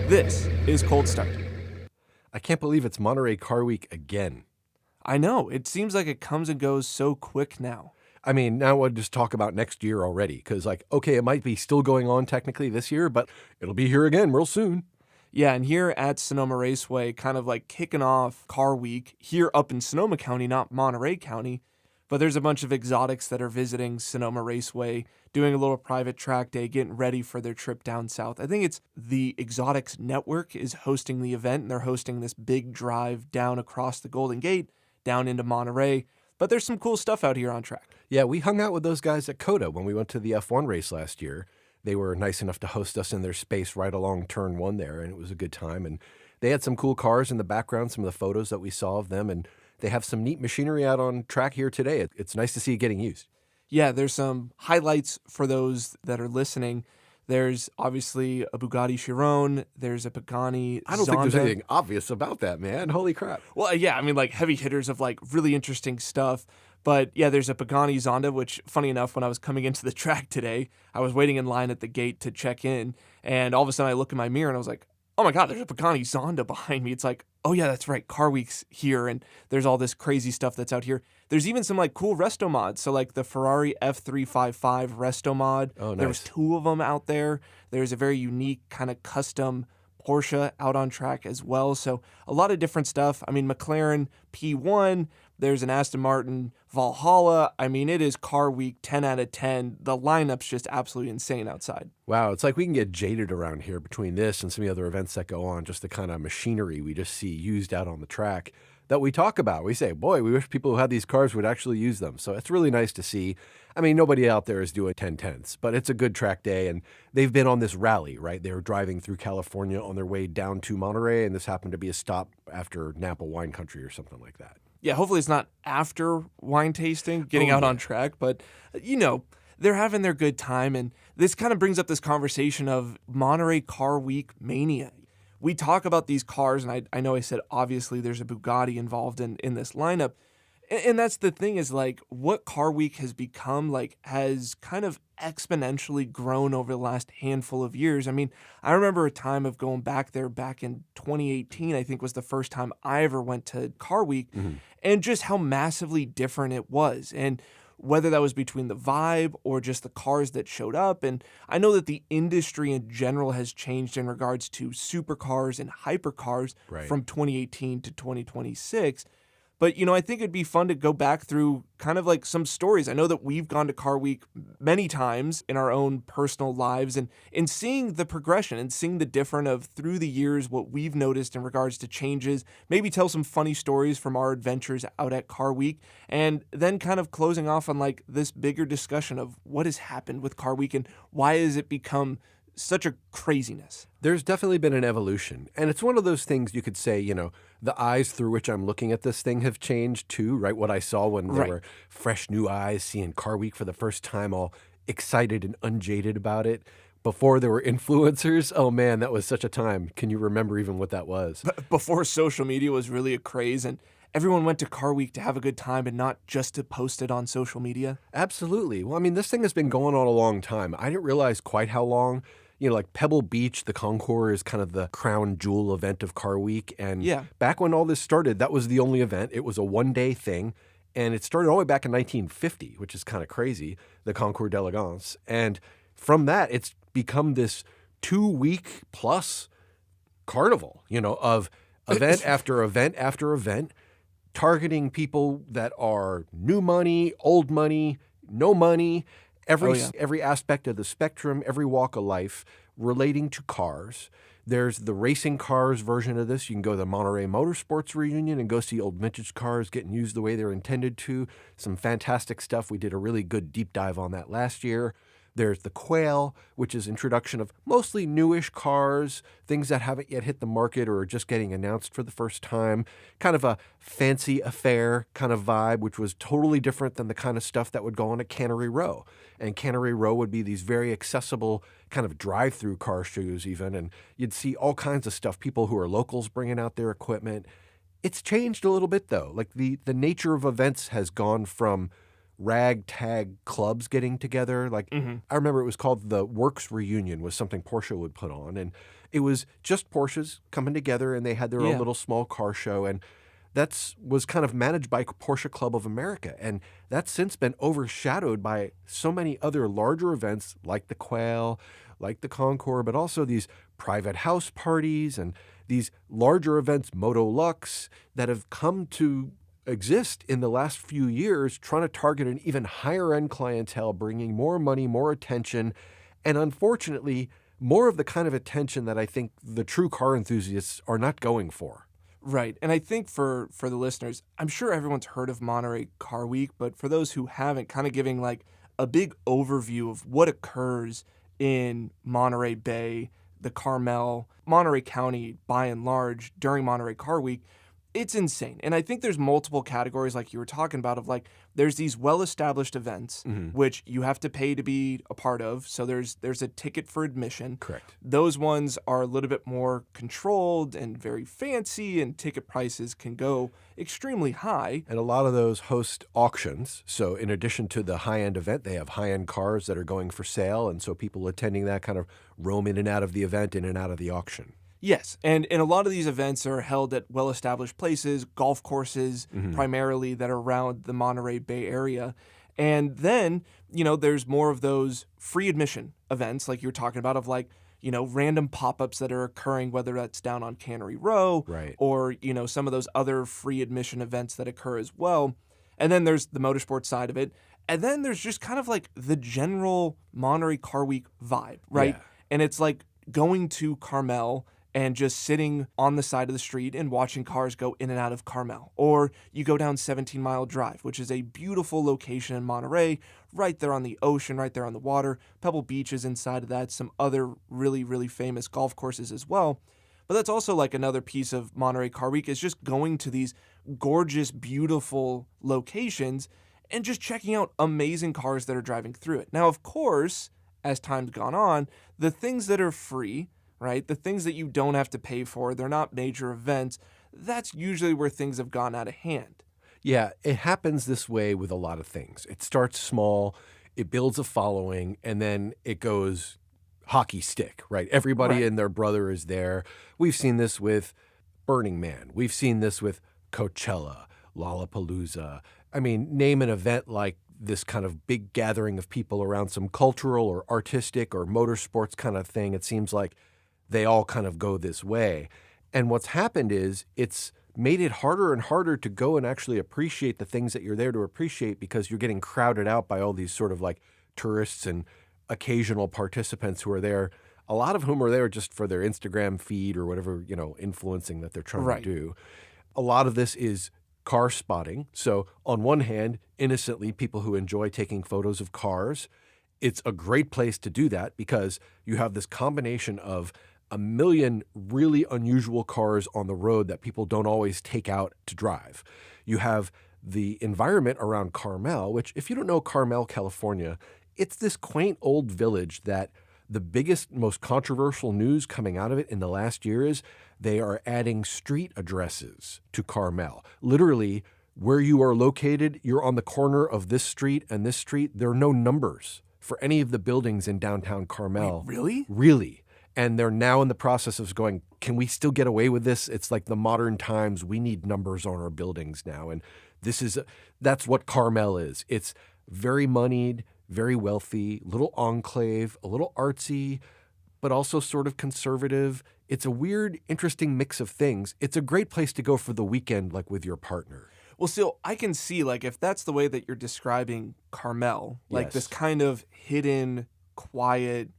This is Cold Start. I can't believe it's Monterey Car Week again. I know, it seems like it comes and goes so quick now. I mean, now we'll just talk about next year already, because, okay, it might be still going on technically this year, but it'll be here again real soon. Yeah, and here at Sonoma Raceway, kind of like kicking off Car Week here up in Sonoma County, not Monterey County, but there's a bunch of exotics that are visiting Sonoma Raceway, doing a little private track day, getting ready for their trip down south. I think it's the Exotics Network is hosting the event, and they're hosting this big drive down across the Golden Gate, down into Monterey. But there's some cool stuff out here on track. Yeah, we hung out with those guys at COTA when we went to the F1 race last year. They were nice enough to host us in their space right along turn one there, and it was a good time. And they had some cool cars in the background, some of the photos that we saw of them, and they have some neat machinery out on track here today. It's nice to see it getting used. Yeah, there's some highlights for those that are listening. There's obviously a Bugatti Chiron. There's a Pagani Zonda. I don't think there's anything obvious about that, man. Holy crap. Well, yeah, I mean, like heavy hitters of like really interesting stuff. But yeah, there's a Pagani Zonda, which, funny enough, when I was coming into the track today, I was waiting in line at the gate to check in. And all of a sudden I look in my mirror and I was like, oh my God, there's a Pagani Zonda behind me. It's like, oh yeah, that's right, Car Week's here, and there's all this crazy stuff that's out here. There's even some like cool resto mods. So like the Ferrari F355 resto mod. Oh, nice. There was two of them out there. There's a very unique kind of custom Porsche out on track as well. So a lot of different stuff. I mean, McLaren P1, there's an Aston Martin Valhalla. I mean, it is Car Week 10 out of 10. The lineup's just absolutely insane outside. Wow, it's like we can get jaded around here between this and some of the other events that go on, just the kind of machinery we just see used out on the track that we talk about. We say, boy, we wish people who had these cars would actually use them. So it's really nice to see. I mean, nobody out there is doing 10/10ths, but it's a good track day, and they've been on this rally, right? They were driving through California on their way down to Monterey, and this happened to be a stop after Napa Wine Country or something like that. Yeah, hopefully it's not after wine tasting, getting out on track, but, you know, they're having their good time, and this kind of brings up this conversation of Monterey Car Week Mania. We talk about these cars, and I know I said obviously there's a Bugatti involved in this lineup, and that's the thing is like what Car Week has become like has kind of exponentially grown over the last handful of years. I mean, I remember a time of going back there back in 2018, I think was the first time I ever went to Car Week, and just how massively different it was. And whether that was between the vibe or just the cars that showed up. And I know that the industry in general has changed in regards to supercars and hypercars from 2018 to 2026. But, you know, I think it'd be fun to go back through kind of like some stories. I know that we've gone to Car Week many times in our own personal lives, and in seeing the progression and seeing the different of through the years what we've noticed in regards to changes, maybe tell some funny stories from our adventures out at Car Week, and then kind of closing off on like this bigger discussion of what has happened with Car Week and why has it become such a craziness. There's definitely been an evolution. And it's one of those things you could say, you know, the eyes through which I'm looking at this thing have changed too, right? What I saw when there were fresh new eyes seeing Car Week for the first time, all excited and unjaded about it. Before there were influencers, oh man, that was such a time. Can you remember even what that was? Before social media was really a craze and everyone went to Car Week to have a good time and not just to post it on social media? Absolutely. Well, I mean, this thing has been going on a long time. I didn't realize quite how long. You know, like Pebble Beach, the Concours is kind of the crown jewel event of Car Week. And back when all this started, that was the only event. It was a one-day thing. And it started all the way back in 1950, which is kind of crazy, the Concours d'Elegance. And from that, it's become this 2-week plus carnival, you know, of event after event after event, targeting people that are new money, old money, no money, every aspect of the spectrum, every walk of life relating to cars. There's the racing cars version of this. You can go to the Monterey Motorsports Reunion and go see old vintage cars getting used the way they're intended to. Some fantastic stuff. We did a really good deep dive on that last year. There's the Quail, which is introduction of mostly newish cars, things that haven't yet hit the market or are just getting announced for the first time. Kind of a fancy affair kind of vibe, which was totally different than the kind of stuff that would go on at Cannery Row. And Cannery Row would be these very accessible kind of drive-through car shows even, and you'd see all kinds of stuff, people who are locals bringing out their equipment. It's changed a little bit, though. Like the nature of events has gone from ragtag clubs getting together. Like, I remember it was called the Works Reunion, was something Porsche would put on. And it was just Porsches coming together, and they had their own little small car show. And was kind of managed by Porsche Club of America. And that's since been overshadowed by so many other larger events like the Quail, like the Concours, but also these private house parties and these larger events, Moto Lux, that have come to exist in the last few years, trying to target an even higher end clientele, bringing more money, more attention, and unfortunately, more of the kind of attention that I think the true car enthusiasts are not going for. Right. And I think for the listeners, I'm sure everyone's heard of Monterey Car Week, but for those who haven't, kind of giving like a big overview of what occurs in Monterey Bay, the Carmel, Monterey County by and large during Monterey Car Week, it's insane. And I think there's multiple categories like you were talking about of like there's these well-established events which you have to pay to be a part of. So there's a ticket for admission. Correct. Those ones are a little bit more controlled and very fancy, and ticket prices can go extremely high. And a lot of those host auctions. So in addition to the high-end event, they have high-end cars that are going for sale. And so people attending that kind of roam in and out of the event, in and out of the auction. Yes, and a lot of these events are held at well-established places, golf courses primarily that are around the Monterey Bay Area. And then, there's more of those free admission events like you were talking about of like, random pop-ups that are occurring, whether that's down on Cannery Row or, some of those other free admission events that occur as well. And then there's the motorsport side of it. And then there's just kind of like the general Monterey Car Week vibe, right? Yeah. And it's like going to Carmel and just sitting on the side of the street and watching cars go in and out of Carmel. Or you go down 17 Mile Drive, which is a beautiful location in Monterey, right there on the ocean, right there on the water. Pebble Beach is inside of that, some other really, really famous golf courses as well. But that's also like another piece of Monterey Car Week is just going to these gorgeous, beautiful locations and just checking out amazing cars that are driving through it. Now, of course, as time's gone on, the things that are free, right? The things that you don't have to pay for, they're not major events. That's usually where things have gone out of hand. Yeah, it happens this way with a lot of things. It starts small, it builds a following, and then it goes hockey stick, right? Everybody and their brother is there. We've seen this with Burning Man. We've seen this with Coachella, Lollapalooza. I mean, name an event like this kind of big gathering of people around some cultural or artistic or motorsports kind of thing. It seems like they all kind of go this way. And what's happened is it's made it harder and harder to go and actually appreciate the things that you're there to appreciate because you're getting crowded out by all these sort of like tourists and occasional participants who are there, a lot of whom are there just for their Instagram feed or whatever, influencing that they're trying to do. A lot of this is car spotting. So on one hand, innocently, people who enjoy taking photos of cars, it's a great place to do that because you have this combination of a million really unusual cars on the road that people don't always take out to drive. You have the environment around Carmel, which if you don't know Carmel, California, it's this quaint old village that the biggest, most controversial news coming out of it in the last year is they are adding street addresses to Carmel. Literally, where you are located, you're on the corner of this street and this street. There are no numbers for any of the buildings in downtown Carmel. Wait, really? Really. And they're now in the process of going, can we still get away with this? It's like the modern times. We need numbers on our buildings now. And that's what Carmel is. It's very moneyed, very wealthy, little enclave, a little artsy, but also sort of conservative. It's a weird, interesting mix of things. It's a great place to go for the weekend, like with your partner. Well, still, I can see, like, if that's the way that you're describing Carmel, like this kind of hidden, quiet,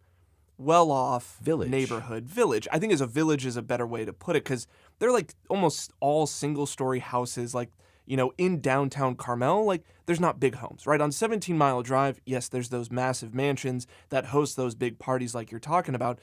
well-off neighborhood village. I think as a village is a better way to put it because they're like almost all single-story houses, like, in downtown Carmel, like there's not big homes, right? On 17 Mile Drive, yes, there's those massive mansions that host those big parties like you're talking about.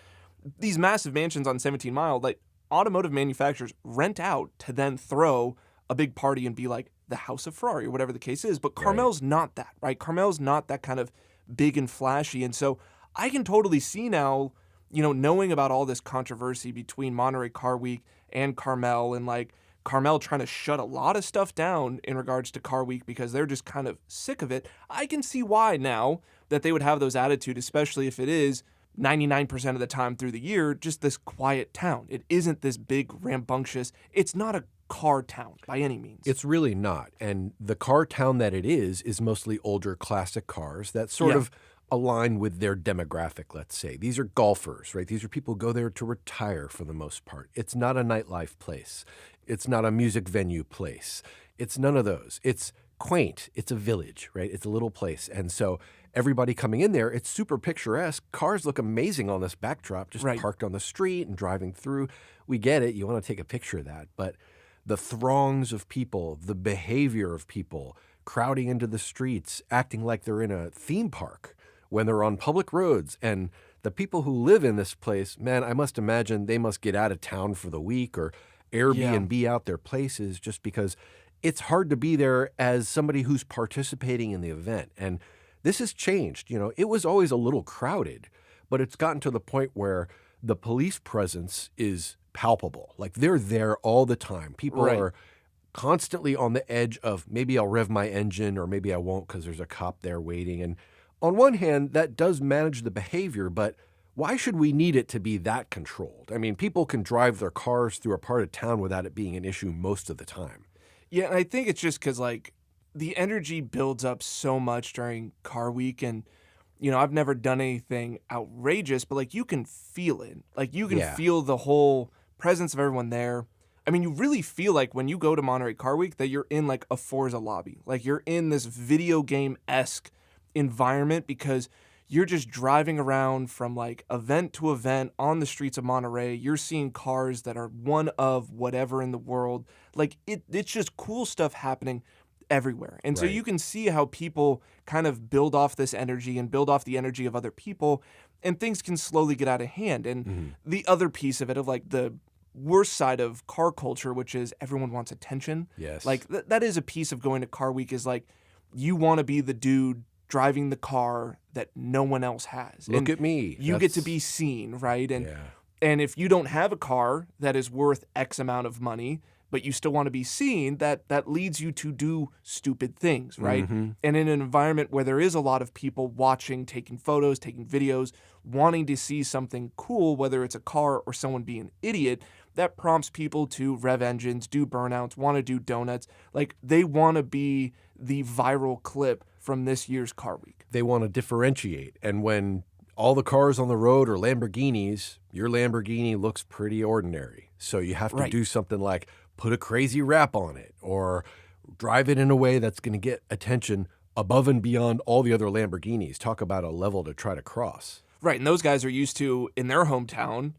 These massive mansions on 17 Mile, like automotive manufacturers rent out to then throw a big party and be like the House of Ferrari or whatever the case is. But Carmel's not that, right? Carmel's not that kind of big and flashy. And so I can totally see now, knowing about all this controversy between Monterey Car Week and Carmel and like Carmel trying to shut a lot of stuff down in regards to Car Week because they're just kind of sick of it. I can see why now that they would have those attitudes, especially if it is 99% of the time through the year, just this quiet town. It isn't this big, rambunctious, it's not a car town by any means. It's really not. And the car town that it is mostly older classic cars that sort of align with their demographic, let's say. These are golfers, right? These are people who go there to retire for the most part. It's not a nightlife place. It's not a music venue place. It's none of those. It's quaint. It's a village, right? It's a little place. And so everybody coming in there, it's super picturesque. Cars look amazing on this backdrop, just parked on the street and driving through. We get it. You want to take a picture of that. But the throngs of people, the behavior of people crowding into the streets, acting like they're in a theme park when they're on public roads. And the people who live in this place, man, I must imagine they must get out of town for the week or Airbnb out their places just because it's hard to be there as somebody who's participating in the event. And this has changed. You know, it was always a little crowded, but it's gotten to the point where the police presence is palpable. Like they're there all the time. People are constantly on the edge of maybe I'll rev my engine or maybe I won't because there's a cop there waiting. And on one hand, that does manage the behavior, but why should we need it to be that controlled? I mean, people can drive their cars through a part of town without it being an issue most of the time. Yeah, and I think it's just because, like, the energy builds up so much during Car Week, and, you know, I've never done anything outrageous, but, like, you can feel it. Like, you can feel the whole presence of everyone there. I mean, you really feel like when you go to Monterey Car Week that you're in, like, a Forza lobby. Like, you're in this video game-esque environment because you're just driving around from like event to event on the streets of Monterey. You're seeing cars that are one of whatever in the world. Like it's just cool stuff happening everywhere. And so you can see how people kind of build off this energy and build off the energy of other people, and things can slowly get out of hand. And the other piece of it, of like the worst side of car culture, which is everyone wants attention. Yes. Like that is a piece of going to Car Week, is like you want to be the dude driving the car that no one else has. Look at me. You get to be seen, right? And if you don't have a car that is worth X amount of money, but you still want to be seen, that leads you to do stupid things, right? And in an environment where there is a lot of people watching, taking photos, taking videos, wanting to see something cool, whether it's a car or someone being an idiot, that prompts people to rev engines, do burnouts, want to do donuts. Like they want to be the viral clip from this year's Car Week. They want to differentiate. And when all the cars on the road are Lamborghinis, your Lamborghini looks pretty ordinary. So you have to do something like put a crazy wrap on it or drive it in a way that's going to get attention above and beyond all the other Lamborghinis. Talk about a level to try to cross. Right, and those guys are used to, in their hometown,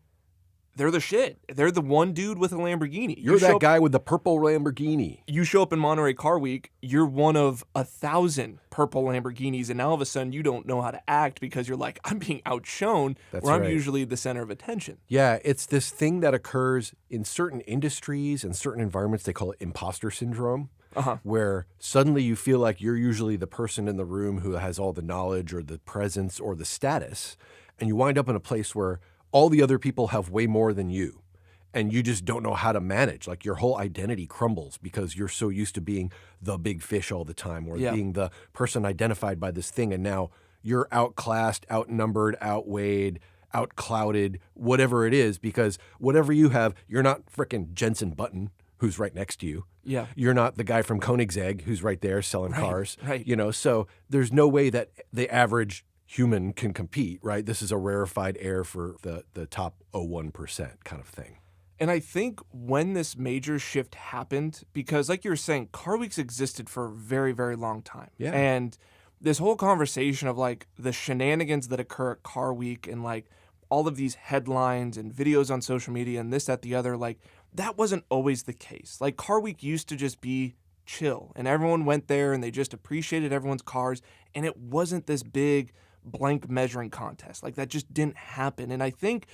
they're the shit. They're the one dude with a Lamborghini. You're that guy with the purple Lamborghini. You show up in Monterey Car Week, you're one of 1,000 purple Lamborghinis, and now all of a sudden you don't know how to act because you're like, I'm being outshone, I'm usually the center of attention. Yeah, it's this thing that occurs in certain industries and certain environments. They call it imposter syndrome, where suddenly you feel like you're usually the person in the room who has all the knowledge or the presence or the status, and you wind up in a place where all the other people have way more than you, and you just don't know how to manage. Like your whole identity crumbles because you're so used to being the big fish all the time or being the person identified by this thing, and now you're outclassed, outnumbered, outweighed, outclouded, whatever it is, because whatever you have, you're not frickin' Jensen Button, who's right next to you. Yeah. You're not the guy from Koenigsegg who's right there selling cars. Right. You know, so there's no way that the average human can compete, right? This is a rarefied air for the top 0.1% kind of thing. And I think when this major shift happened, because like you were saying, Car Weeks existed for a very, very long time. Yeah. And this whole conversation of like the shenanigans that occur at Car Week and like all of these headlines and videos on social media and this, that, the other, like that wasn't always the case. Like Car Week used to just be chill and everyone went there and they just appreciated everyone's cars, and it wasn't this big blank measuring contest. Like that just didn't happen. And I think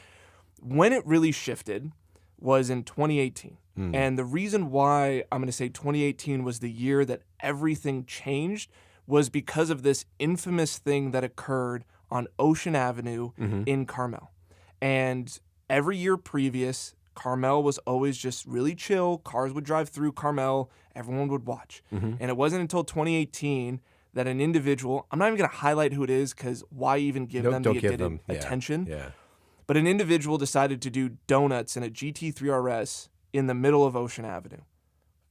when it really shifted was in 2018. And the reason why I'm going to say 2018 was the year that everything changed was because of this infamous thing that occurred on Ocean Avenue in Carmel. And every year previous, Carmel was always just really chill. Cars would drive through Carmel. Everyone would watch. And it wasn't until 2018 that an individual, I'm not even going to highlight who it is because why even give them the attention? Yeah. But an individual decided to do donuts in a GT3 RS in the middle of Ocean Avenue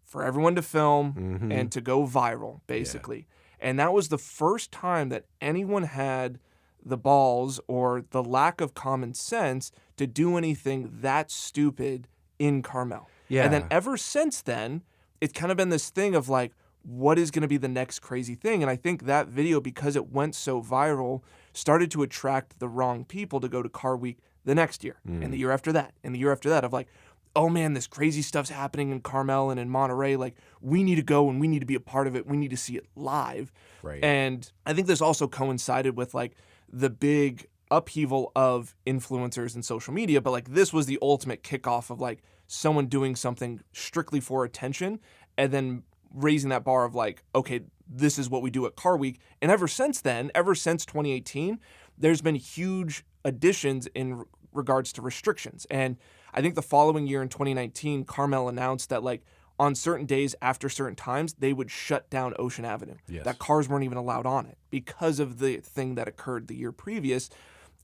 for everyone to film and to go viral, basically. Yeah. And that was the first time that anyone had the balls or the lack of common sense to do anything that stupid in Carmel. Yeah. And then ever since then, it's kind of been this thing of like, what is going to be the next crazy thing? And I think that video, because it went so viral, started to attract the wrong people to go to Car Week the next year and the year after that and the year after that of like, oh man, this crazy stuff's happening in Carmel and in Monterey. Like, we need to go and we need to be a part of it. We need to see it live. Right. And I think this also coincided with like the big upheaval of influencers and social media, but like this was the ultimate kickoff of like someone doing something strictly for attention and then raising that bar of like, okay, this is what we do at Car Week. And ever since then, ever since 2018, there's been huge additions in regards to restrictions. And I think the following year in 2019, Carmel announced that like on certain days after certain times, they would shut down Ocean Avenue. Yes. That cars weren't even allowed on it because of the thing that occurred the year previous.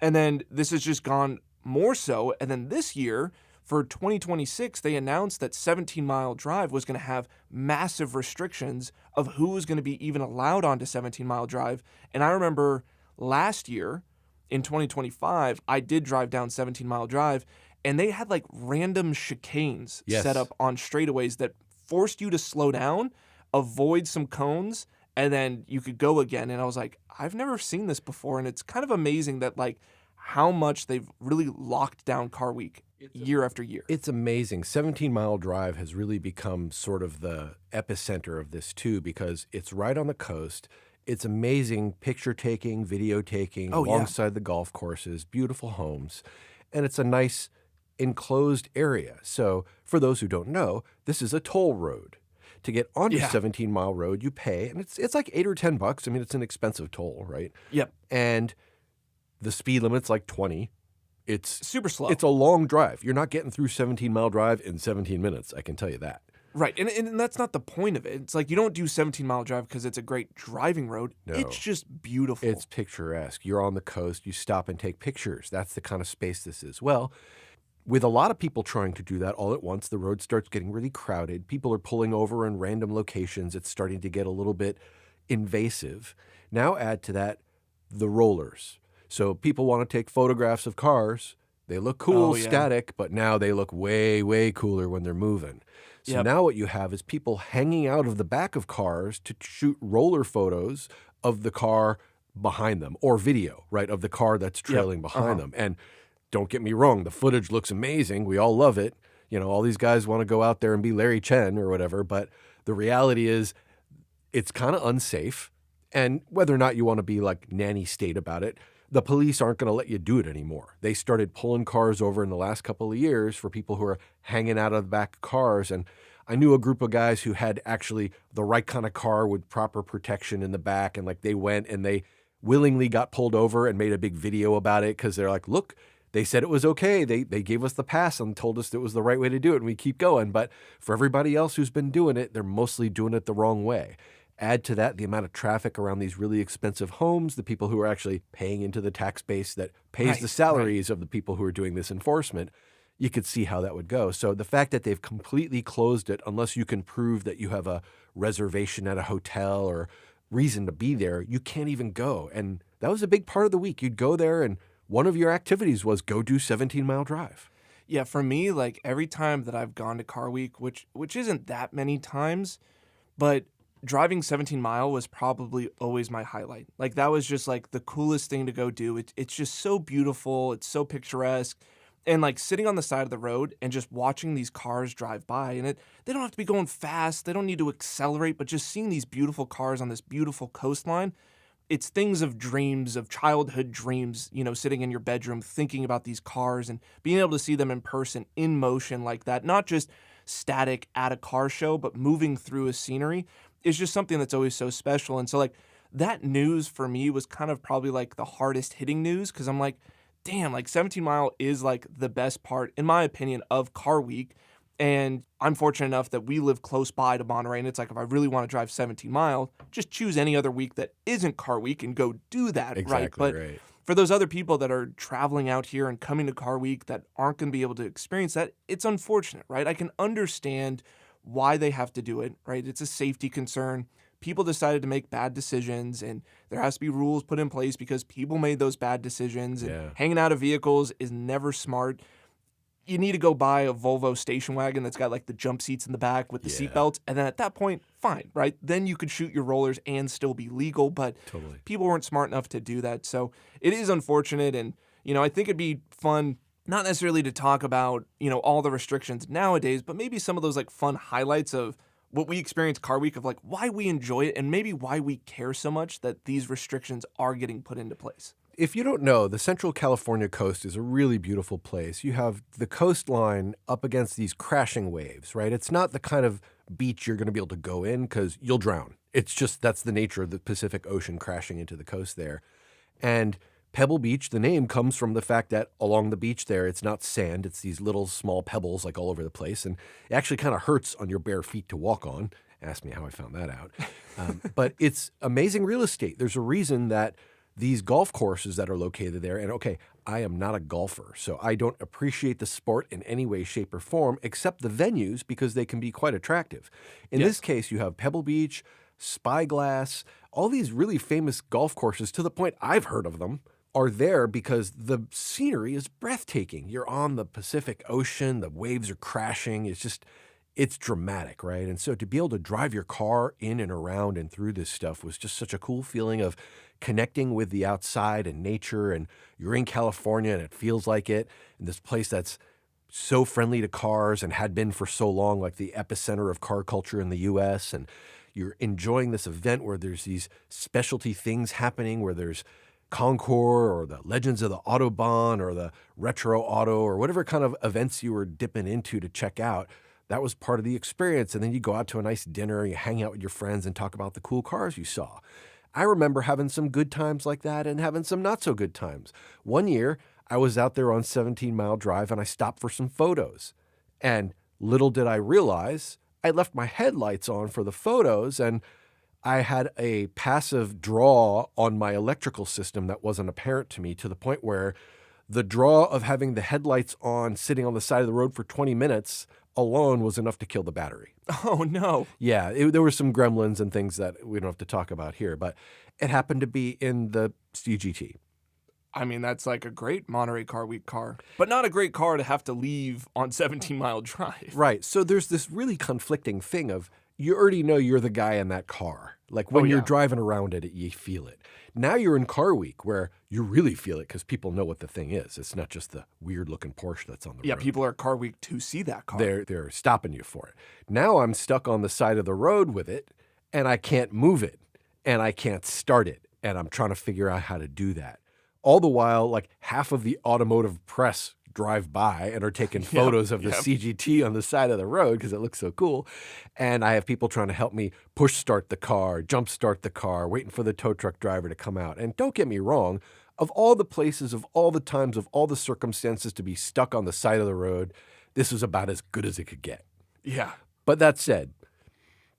And then this has just gone more so. And then this year, for 2026, they announced that 17 Mile Drive was going to have massive restrictions of who was going to be even allowed onto 17 Mile Drive. And I remember last year in 2025, I did drive down 17 Mile Drive, and they had like random chicanes set up on straightaways that forced you to slow down, avoid some cones, and then you could go again. And I was like, I've never seen this before. And it's kind of amazing that like how much they've really locked down Car Week year after year. It's amazing. 17 Mile Drive has really become sort of the epicenter of this too, because it's right on the coast. It's amazing picture taking, video taking alongside the golf courses, beautiful homes. And it's a nice enclosed area. So for those who don't know, this is a toll road. To get onto 17 Mile Road, you pay, and it's like $8 or $10. I mean, it's an expensive toll, right? Yep. And the speed limit's like 20. It's super slow. It's a long drive. You're not getting through 17 Mile Drive in 17 minutes, I can tell you that. Right, and that's not the point of it. It's like you don't do 17 Mile Drive because it's a great driving road. No. It's just beautiful. It's picturesque. You're on the coast. You stop and take pictures. That's the kind of space this is. Well, with a lot of people trying to do that all at once, the road starts getting really crowded. People are pulling over in random locations. It's starting to get a little bit invasive. Now add to that the rollers. So people want to take photographs of cars. They look cool, static, but now they look way, way cooler when they're moving. So now what you have is people hanging out of the back of cars to shoot roller photos of the car behind them, or video, right, of the car that's trailing behind them. And don't get me wrong, the footage looks amazing. We all love it. You know, all these guys want to go out there and be Larry Chen or whatever, but the reality is it's kind of unsafe. And whether or not you want to be like nanny state about it, the police aren't going to let you do it anymore. They started pulling cars over in the last couple of years for people who are hanging out of the back of cars. And I knew a group of guys who had actually the right kind of car with proper protection in the back. And like they went and they willingly got pulled over and made a big video about it because they're like, look, they said it was okay. They gave us the pass and told us it was the right way to do it. And we keep going. But for everybody else who's been doing it, they're mostly doing it the wrong way. Add to that the amount of traffic around these really expensive homes, the people who are actually paying into the tax base that pays the salaries of the people who are doing this enforcement. You could see how that would go. So the fact that they've completely closed it, unless you can prove that you have a reservation at a hotel or reason to be there, you can't even go. And that was a big part of the week. You'd go there and one of your activities was go do 17 Mile Drive. Yeah, for me, like every time that I've gone to Car Week, which isn't that many times, but driving 17 Mile was probably always my highlight. Like that was just like the coolest thing to go do. It's just so beautiful. It's so picturesque. And like sitting on the side of the road and just watching these cars drive by, and they don't have to be going fast. They don't need to accelerate, but just seeing these beautiful cars on this beautiful coastline, it's things of dreams, of childhood dreams, you know, sitting in your bedroom thinking about these cars and being able to see them in person, in motion like that, not just static at a car show, but moving through a scenery is just something that's always so special. And so like that news for me was kind of probably like the hardest hitting news because I'm like, damn, like 17 Mile is like the best part, in my opinion, of Car Week. And I'm fortunate enough that we live close by to Monterey, and it's like if I really want to drive 17 miles, just choose any other week that isn't Car Week and go do that, right? But for those other people that are traveling out here and coming to Car Week that aren't going to be able to experience that, it's unfortunate, right? I can understand why they have to do it, right? It's a safety concern. People decided to make bad decisions, and there has to be rules put in place because people made those bad decisions. And hanging out of vehicles is never smart. You need to go buy a Volvo station wagon that's got like the jump seats in the back with the seat belts. And then at that point, fine, right? Then you could shoot your rollers and still be legal. But people weren't smart enough to do that. So it is unfortunate. And, I think it'd be fun, not necessarily to talk about, all the restrictions nowadays, but maybe some of those like fun highlights of what we experience Car Week, of like why we enjoy it and maybe why we care so much that these restrictions are getting put into place. If you don't know, the Central California coast is a really beautiful place. You have the coastline up against these crashing waves, right? It's not the kind of beach you're going to be able to go in because you'll drown. It's just that's the nature of the Pacific Ocean crashing into the coast there. And Pebble Beach, the name comes from the fact that along the beach there, it's not sand. It's these little small pebbles like all over the place. And it actually kind of hurts on your bare feet to walk on. Ask me how I found that out. But it's amazing real estate. There's a reason that these golf courses that are located there, and okay, I am not a golfer, so I don't appreciate the sport in any way, shape, or form, except the venues because they can be quite attractive. In this case, you have Pebble Beach, Spyglass, all these really famous golf courses, to the point I've heard of them, are there because the scenery is breathtaking. You're on the Pacific Ocean, the waves are crashing, it's dramatic, right? And so to be able to drive your car in and around and through this stuff was just such a cool feeling of connecting with the outside and nature, and you're in California and it feels like it, in this place that's so friendly to cars and had been for so long, like the epicenter of car culture in the U.S., and you're enjoying this event where there's these specialty things happening, where there's Concours or the Legends of the Autobahn or the Retro Auto or whatever kind of events you were dipping into to check out. That was part of the experience. And then you go out to a nice dinner, you hang out with your friends and talk about the cool cars you saw. I remember having some good times like that and having some not so good times. One year, I was out there on 17 Mile Drive and I stopped for some photos. And little did I realize, I left my headlights on for the photos, and I had a passive draw on my electrical system that wasn't apparent to me, to the point where the draw of having the headlights on sitting on the side of the road for 20 minutes alone was enough to kill the battery. Oh, no. Yeah, there were some gremlins and things that we don't have to talk about here, but it happened to be in the CGT. I mean, that's like a great Monterey Car Week car, but not a great car to have to leave on 17 Mile Drive. Right. So there's this really conflicting thing of, you already know you're the guy in that car. Like when you're driving around it, you feel it. Now you're in Car Week where you really feel it because people know what the thing is. It's not just the weird-looking Porsche that's on the road. Yeah, people are at Car Week to see that car. They're stopping you for it. Now I'm stuck on the side of the road with it, and I can't move it, and I can't start it, and I'm trying to figure out how to do that. All the while, like half of the automotive press drive by and are taking photos of the CGT on the side of the road because it looks so cool. And I have people trying to help me push start the car, jump start the car, waiting for the tow truck driver to come out. And don't get me wrong, of all the places, of all the times, of all the circumstances to be stuck on the side of the road, this was about as good as it could get. Yeah. But that said,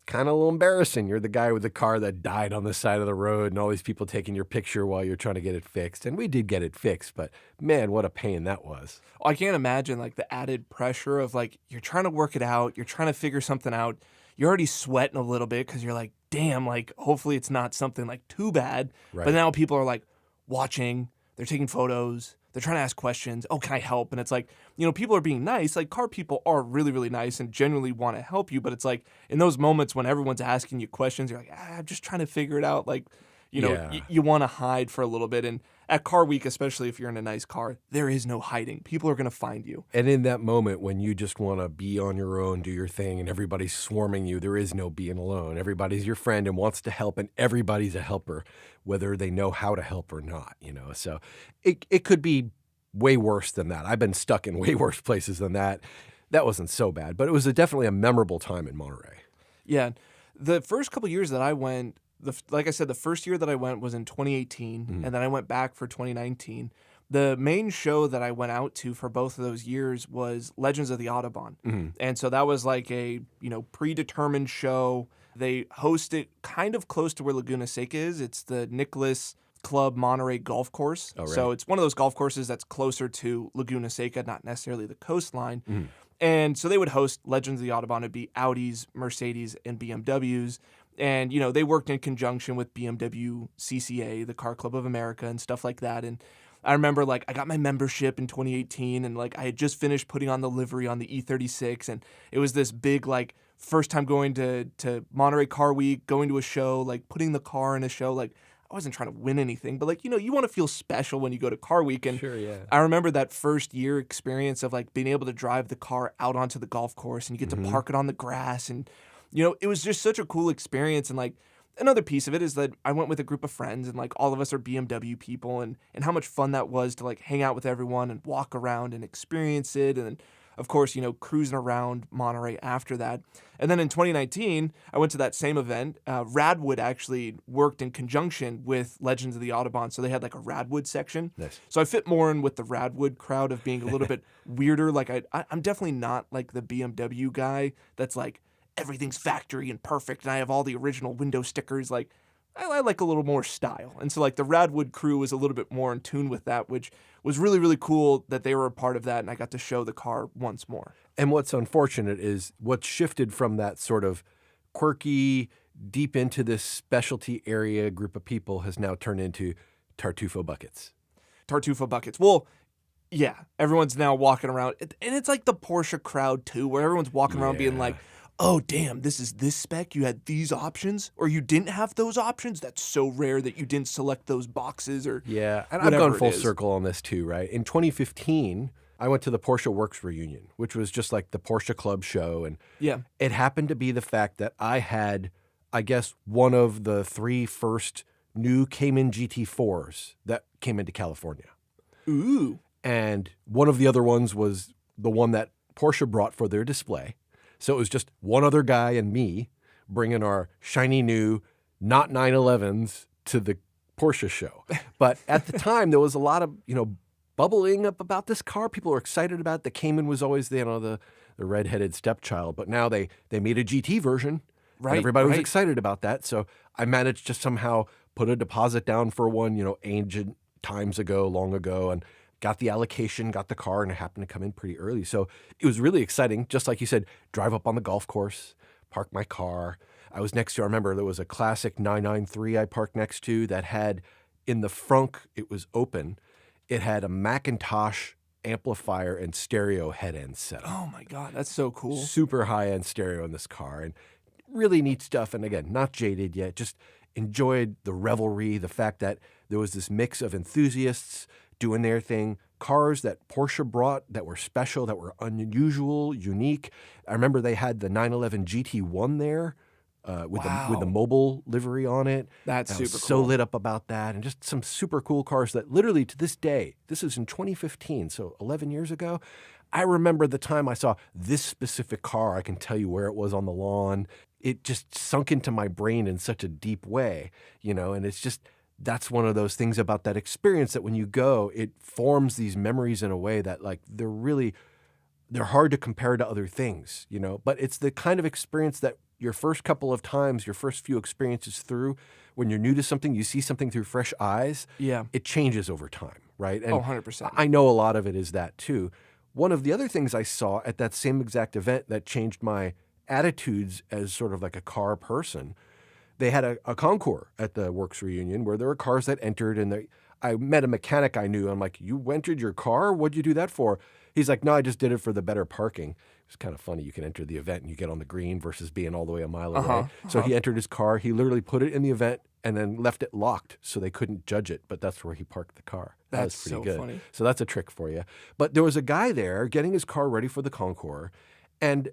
kind of a little embarrassing. You're the guy with the car that died on the side of the road and all these people taking your picture while you're trying to get it fixed. And we did get it fixed, but man, what a pain that was. I can't imagine like the added pressure of like, you're trying to work it out. You're trying to figure something out. You're already sweating a little bit because you're like, damn, like hopefully it's not something like too bad. Right. But now people are like watching, they're taking photos, they're trying to ask questions. Oh, can I help? And it's like, people are being nice. Like car people are really, really nice and genuinely want to help you. But it's like in those moments when everyone's asking you questions, you're like, I'm just trying to figure it out. Like, you want to hide for a little bit. And at Car Week, especially if you're in a nice car, there is no hiding. People are going to find you. And in that moment when you just want to be on your own, do your thing, and everybody's swarming you, there is no being alone. Everybody's your friend and wants to help, and everybody's a helper, whether they know how to help or not, So it could be way worse than that. I've been stuck in way worse places than that. That wasn't so bad, but it was definitely a memorable time in Monterey. Yeah. The first couple years that I went, like I said, the first year that I went was in 2018, and then I went back for 2019. The main show that I went out to for both of those years was Legends of the Autobahn. Mm-hmm. And so that was like a, predetermined show. They host it kind of close to where Laguna Seca is. It's the Nicholas Club Monterey Golf Course. Oh, right. So it's one of those golf courses that's closer to Laguna Seca, not necessarily the coastline. Mm-hmm. And so they would host Legends of the Autobahn. It'd be Audis, Mercedes, and BMWs. And, they worked in conjunction with BMW CCA, the Car Club of America, and stuff like that. And I remember, I got my membership in 2018, and, I had just finished putting on the livery on the E36, and it was this big, first time going to Monterey Car Week, going to a show, putting the car in a show, I wasn't trying to win anything, but you want to feel special when you go to Car Week. And sure, yeah. I remember that first year experience of being able to drive the car out onto the golf course, and you get to park it on the grass. And, it was just such a cool experience. And another piece of it is that I went with a group of friends, and all of us are BMW people, and how much fun that was to hang out with everyone and walk around and experience it. And then, of course, cruising around Monterey after that. And then in 2019, I went to that same event. Radwood actually worked in conjunction with Legends of the Autobahn, so they had a Radwood section. Nice. So I fit more in with the Radwood crowd of being a little bit weirder. I'm definitely not the BMW guy that's everything's factory and perfect, and I have all the original window stickers. I like a little more style. And so the Radwood crew was a little bit more in tune with that, which was really, really cool that they were a part of that, and I got to show the car once more. And what's unfortunate is what's shifted from that sort of quirky, deep into this specialty area group of people has now turned into Tartufo buckets. Tartufo buckets. Well, yeah, everyone's now walking around, and it's the Porsche crowd too, where everyone's walking around being oh, damn, this is this spec? You had these options? Or you didn't have those options? That's so rare that you didn't select those boxes or yeah, and I've gone full circle on this too, right? In 2015, I went to the Porsche Works reunion, which was just the Porsche Club show. And it happened to be the fact that I had, I guess, one of the 3 first new Cayman GT4s that came into California. Ooh. And one of the other ones was the one that Porsche brought for their display. So it was just one other guy and me bringing our shiny new, not 911s to the Porsche show. But at the time, there was a lot of, bubbling up about this car. People were excited about it. The Cayman was always the redheaded stepchild. But now they made a GT version. Right. And everybody was excited about that. So I managed to somehow put a deposit down for one, ancient times ago, long ago, and got the allocation, got the car, and it happened to come in pretty early. So it was really exciting. Just like you said, drive up on the golf course, park my car. I was next to, I remember there was a classic 993 I parked next to that had, in the front, it was open. It had a Macintosh amplifier and stereo head end set up. Oh my God, that's so cool. Super high-end stereo in this car. And really neat stuff. And again, not jaded yet, just enjoyed the revelry, the fact that there was this mix of enthusiasts doing their thing, cars that Porsche brought that were special, that were unusual, unique. I remember they had the 911 GT1 there with the mobile livery on it. That's super cool. So lit up about that, and just some super cool cars that literally to this day, this is in 2015, so 11 years ago, I remember the time I saw this specific car. I can tell you where it was on the lawn. It just sunk into my brain in such a deep way, and it's just, that's one of those things about that experience that when you go, it forms these memories in a way that they're hard to compare to other things, but it's the kind of experience that your first couple of times, your first few experiences through, when you're new to something, you see something through fresh eyes, it changes over time, right? And 100%. I know a lot of it is that too. One of the other things I saw at that same exact event that changed my attitudes as sort of a car person, they had a concours at the Works reunion where there were cars that entered, and I met a mechanic I knew. I'm like, you entered your car? What'd you do that for? He's like, no, I just did it for the better parking. It's kind of funny. You can enter the event and you get on the green versus being all the way a mile away. So he entered his car. He literally put it in the event and then left it locked so they couldn't judge it. But that's where he parked the car. That was pretty good. Funny. So that's a trick for you. But there was a guy there getting his car ready for the concours, and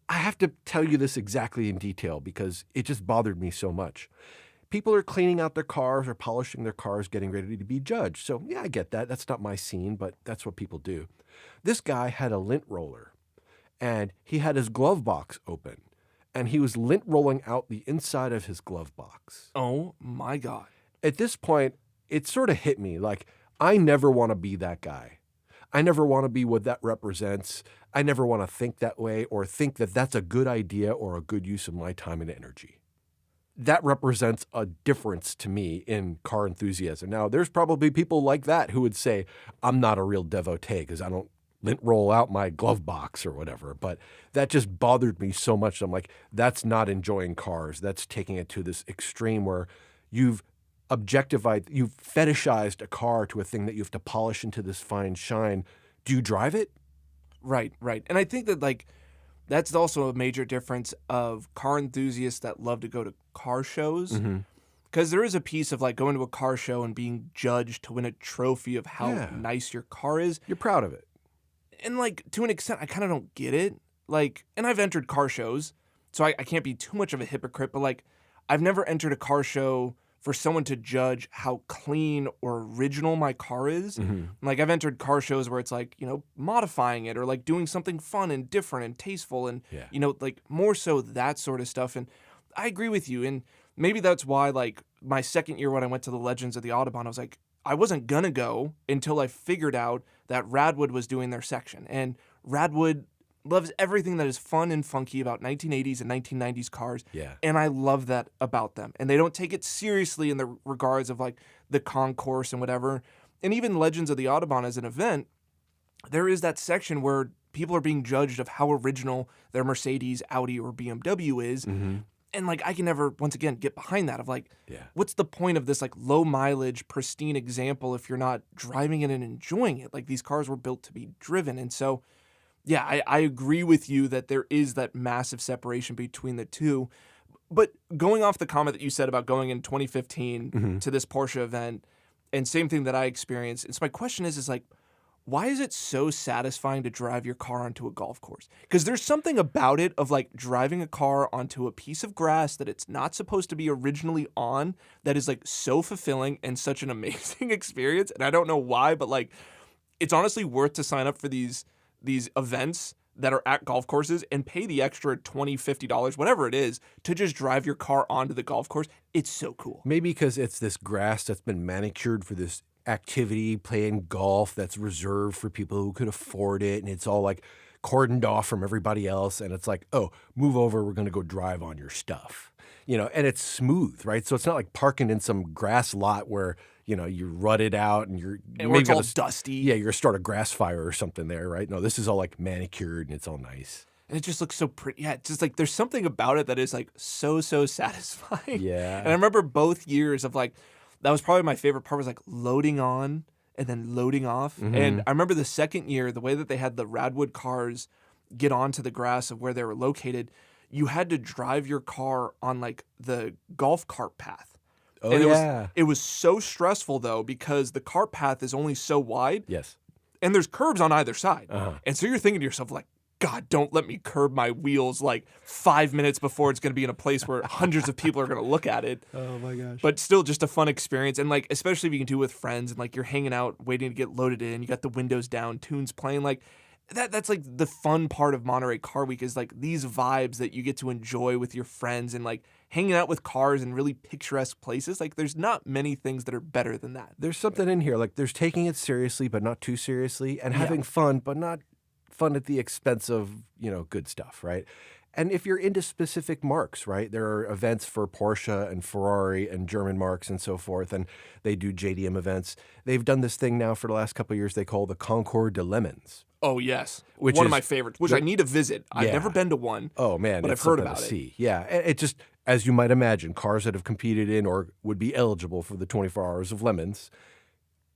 I have to tell you this exactly in detail because it just bothered me so much. People are cleaning out their cars or polishing their cars, getting ready to be judged. So, yeah, I get that. That's not my scene, but that's what people do. This guy had a lint roller, and he had his glove box open, and he was lint rolling out the inside of his glove box. Oh, my God. At this point, it sort of hit me. I never want to be that guy. I never want to be what that represents. I never want to think that way or think that that's a good idea or a good use of my time and energy. That represents a difference to me in car enthusiasm. Now, there's probably people like that who would say, I'm not a real devotee because I don't lint roll out my glove box or whatever. But that just bothered me so much. I'm like, that's not enjoying cars. That's taking it to this extreme where you've objectified, you've fetishized a car to a thing that you have to polish into this fine shine. Do you drive it? Right. And I think that like that's also a major difference of car enthusiasts that love to go to car shows. Because there is a piece of like going to a car show and being judged to win a trophy of how nice your car is. You're proud of it. And like to an extent, I kind of don't get it. Like, and I've entered car shows, so I can't be too much of a hypocrite, but like I've never entered a car show for someone to judge how clean or original my car is. Like I've entered car shows where it's like, you know, modifying it or like doing something fun and different and tasteful and, you know, like more so that sort of stuff. And I agree with you. And maybe that's why like my second year when I went to the Legends of the Autobahn, I was like, I wasn't gonna go until I figured out that Radwood was doing their section. And Radwood loves everything that is fun and funky about 1980s and 1990s cars. And I love that about them. And they don't take it seriously in the regards of like the concourse and whatever. And even Legends of the Autobahn as an event, there is that section where people are being judged of how original their Mercedes, Audi, or BMW is. And like I can never, once again, get behind that of like, what's the point of this like low mileage, pristine example if you're not driving it and enjoying it? Like these cars were built to be driven. And so yeah, I agree with you that there is that massive separation between the two. But going off the comment that you said about going in 2015 to this Porsche event, and same thing that I experienced, and so my question is like, why is it so satisfying to drive your car onto a golf course? Because there's something about it of like driving a car onto a piece of grass that it's not supposed to be originally on that is like so fulfilling and such an amazing experience. And I don't know why, but like it's honestly worth to sign up for these events that are at golf courses and pay the extra $20, $50, whatever it is, to just drive your car onto the golf course. It's so cool. Maybe because it's this grass that's been manicured for this activity, playing golf that's reserved for people who could afford it, and it's all like cordoned off from everybody else, and it's like, oh, move over, we're going to go drive on your stuff. You know, and it's smooth, right? So it's not like parking in some grass lot where, you know, you rut it out and you're maybe it's all dusty. Yeah, you're going to start a grass fire or something there, right? No, this is all like manicured and it's all nice. And it just looks so pretty. Yeah, it's just like there's something about it that is like so satisfying. Yeah. And I remember both years of like, that was probably my favorite part was like loading on and then loading off. And I remember the second year, the way that they had the Radwood cars get onto the grass of where they were located, you had to drive your car on like the golf cart path. Oh, and it was so stressful though, because the cart path is only so wide. Yes. And there's curbs on either side. And so you're thinking to yourself like, God, don't let me curb my wheels like 5 minutes before it's going to be in a place where hundreds of people are going to look at it. Oh my gosh. But still just a fun experience. And like, especially if you can do it with friends and like you're hanging out waiting to get loaded in, you got the windows down, tunes playing, like that's like the fun part of Monterey Car Week is like these vibes that you get to enjoy with your friends and like hanging out with cars in really picturesque places. Like there's not many things that are better than that. There's something in here. Like there's taking it seriously, but not too seriously, and having fun, but not fun at the expense of, you know, good stuff, right? And if you're into specific marques, right, there are events for Porsche and Ferrari and German marques and so forth, and they do JDM events. They've done this thing now for the last couple of years they call the Concours de Lemons. Oh, yes. One of my favorites, which I need to visit. I've never been to one. Oh, man. But I've heard about it. Yeah. It just, as you might imagine, cars that have competed in or would be eligible for the 24 Hours of Lemons,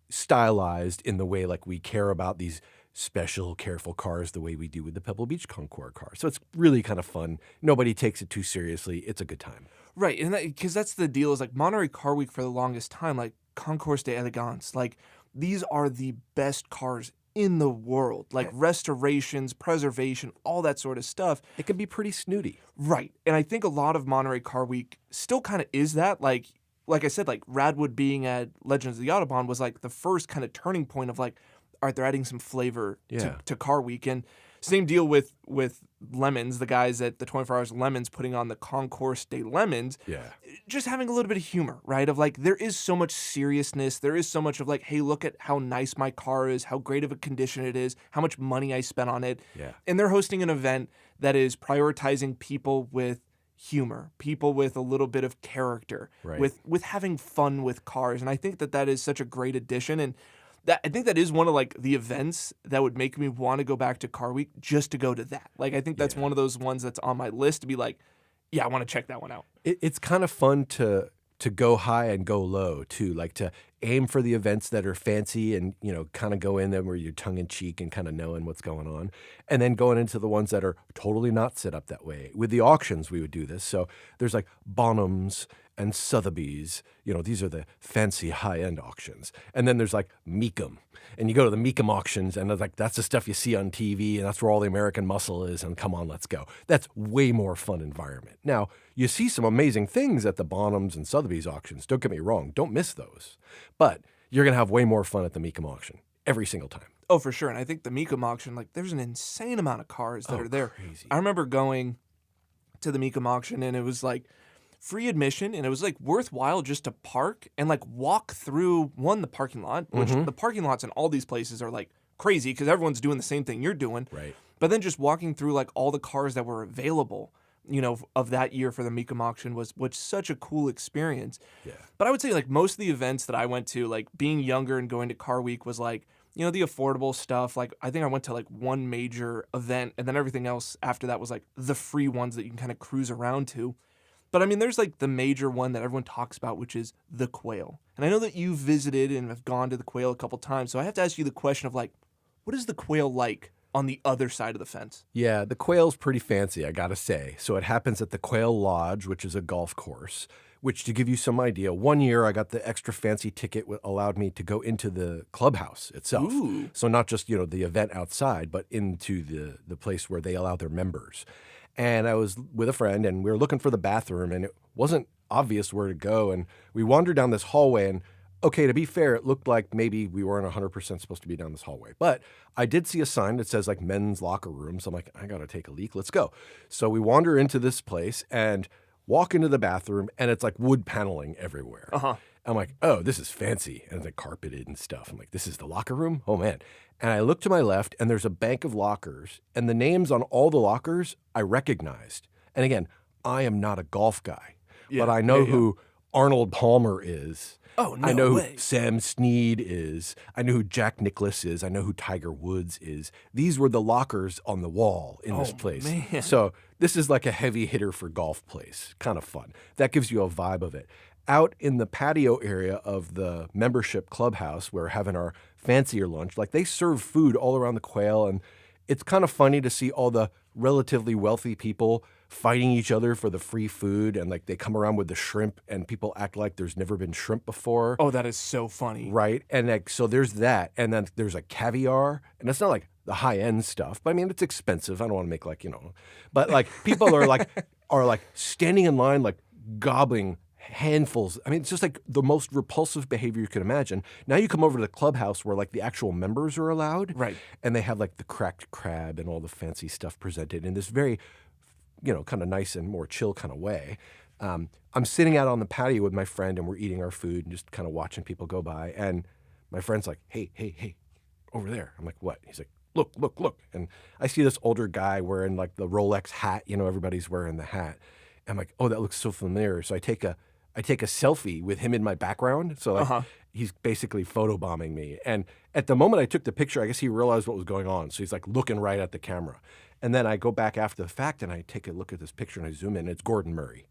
stylized in the way like we care about these special, careful cars the way we do with the Pebble Beach Concours car. So it's really kind of fun. Nobody takes it too seriously. It's a good time. Right. And because that's the deal is like Monterey Car Week for the longest time, like Concours d'Elegance, like these are the best cars in the world, like restorations, preservation, all that sort of stuff. It can be pretty snooty. Right. And I think a lot of Monterey Car Week still kind of is that. Like I said, like Radwood being at Legends of the Autobahn was like the first kind of turning point of like, all right, they're adding some flavor to Car Week. And Same deal with Lemons, the guys at the 24 Hours Lemons putting on the Concourse de Lemons. Yeah. Just having a little bit of humor, right? Of like, there is so much seriousness. There is so much of like, hey, look at how nice my car is, how great of a condition it is, how much money I spent on it. Yeah. And they're hosting an event that is prioritizing people with humor, people with a little bit of character, right. with having fun with cars. And I think that is such a great addition. And I think that is one of like the events that would make me want to go back to Car Week just to go to that. Like, I think that's one of those ones that's on my list to be like, yeah, I want to check that one out. It's kind of fun to go high and go low too, like to aim for the events that are fancy and, you know, kind of go in them where you're tongue in cheek and kind of knowing what's going on. And then going into the ones that are totally not set up that way. With the auctions, we would do this. So there's like Bonhams and Sotheby's, you know, these are the fancy high-end auctions. And then there's like Mecum. And you go to the Mecum auctions and it's like, that's the stuff you see on TV and that's where all the American muscle is and come on, let's go. That's way more fun environment. Now, you see some amazing things at the Bonhams and Sotheby's auctions. Don't get me wrong. Don't miss those. But you're going to have way more fun at the Mecum auction every single time. Oh, for sure. And I think the Mecum auction, like, there's an insane amount of cars that are there. Crazy. I remember going to the Mecum auction and it was like free admission, and it was like worthwhile just to park and like walk through the parking lot, which the parking lots in all these places are like crazy because everyone's doing the same thing you're doing. Right. But then just walking through like all the cars that were available, you know, of that year for the Mecum auction was such a cool experience. Yeah. But I would say like most of the events that I went to, like being younger and going to Car Week was like, you know, the affordable stuff. Like, I think I went to like one major event, and then everything else after that was like the free ones that you can kind of cruise around to. But I mean, there's like the major one that everyone talks about, which is the Quail. And I know that you visited and have gone to the Quail a couple times. So I have to ask you the question of like, what is the Quail like on the other side of the fence? Yeah, the Quail's pretty fancy, I gotta say. So it happens at the Quail Lodge, which is a golf course, which, to give you some idea, one year I got the extra fancy ticket allowed me to go into the clubhouse itself. Ooh. So not just, you know, the event outside, but into the place where they allow their members. And I was with a friend, and we were looking for the bathroom, and it wasn't obvious where to go. And we wandered down this hallway, and okay, to be fair, it looked like maybe we weren't 100% supposed to be down this hallway. But I did see a sign that says like men's locker room. So I'm like, I got to take a leak. Let's go. So we wander into this place and walk into the bathroom, and it's like wood paneling everywhere. Uh-huh. I'm like, oh, this is fancy. And it's like carpeted and stuff. I'm like, this is the locker room? Oh, man. And I look to my left, and there's a bank of lockers. And the names on all the lockers I recognized. And again, I am not a golf guy. Yeah, but I know who Arnold Palmer is. Oh, no I know way. who Sam Snead is. I know who Jack Nicklaus is. I know who Tiger Woods is. These were the lockers on the wall in this place. Man. So this is like a heavy hitter for golf place. Kind of fun. That gives you a vibe of it. Out in the patio area of the membership clubhouse, we're having our fancier lunch. Like, they serve food all around the Quail, and it's kind of funny to see all the relatively wealthy people fighting each other for the free food, and like they come around with the shrimp, and people act like there's never been shrimp before. Oh, that is so funny. Right? And like, so there's that, and then there's a caviar, and it's not like the high-end stuff, but I mean, it's expensive. I don't want to make like, you know, but like people are like standing in line, like gobbling handfuls. I mean, it's just like the most repulsive behavior you can imagine. Now you come over to the clubhouse where like the actual members are allowed. Right. And they have like the cracked crab and all the fancy stuff presented in this very, you know, kind of nice and more chill kind of way. I'm sitting out on the patio with my friend, and we're eating our food and just kind of watching people go by. And my friend's like, hey, over there. I'm like, what? He's like, look. And I see this older guy wearing like the Rolex hat. You know, everybody's wearing the hat. And I'm like, oh, that looks so familiar. So I take a selfie with him in my background. So like, he's basically photobombing me. And at the moment I took the picture, I guess he realized what was going on. So he's like looking right at the camera. And then I go back after the fact, and I take a look at this picture, and I zoom in, and it's Gordon Murray.